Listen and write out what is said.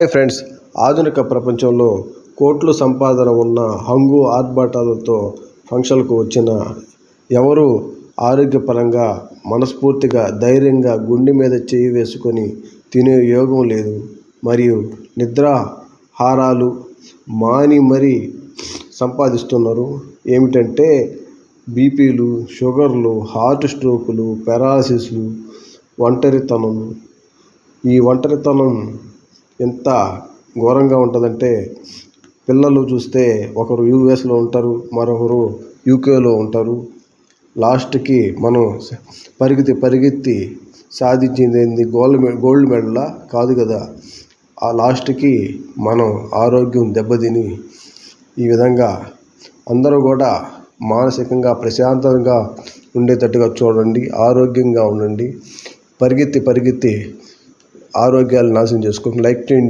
Hi friends, ఆధునిక ప్రపంచంలో కోట్లు సంపాదన ఉన్న హంగు ఆర్భాటాలతో ఫంక్షన్లకు వచ్చిన ఎవరు ఆరోగ్యపరంగా మనస్ఫూర్తిగా ధైర్యంగా గుండె మీద చేయి వేసుకొని తినే యోగం లేదు. మరియు నిద్రాహారాలు మాని మరీ సంపాదిస్తున్నారు. ఏమిటంటే బీపీలు, షుగర్లు, హార్ట్ స్ట్రోకులు, పెరాలసిస్లు, ఒంటరితనం. ఈ ఒంటరితనం ఎంత ఘోరంగా ఉంటుందంటే పిల్లలు చూస్తే ఒకరు యూఎస్లో ఉంటారు, మరొకరు యూకేలో ఉంటారు. లాస్ట్కి మనం పరిగెత్తి సాధించింది గోల్డ్ మెడలా కాదు కదా. ఆ లాస్ట్కి మనం ఆరోగ్యం దెబ్బతిని ఈ విధంగా అందరూ కూడా మానసికంగా ప్రశాంతంగా ఉండేటట్టుగా చూడండి, ఆరోగ్యంగా ఉండండి. పరిగెత్తి ఆరోగ్యాలు నాశనం చేసుకోండి. లైక్ చేయండి.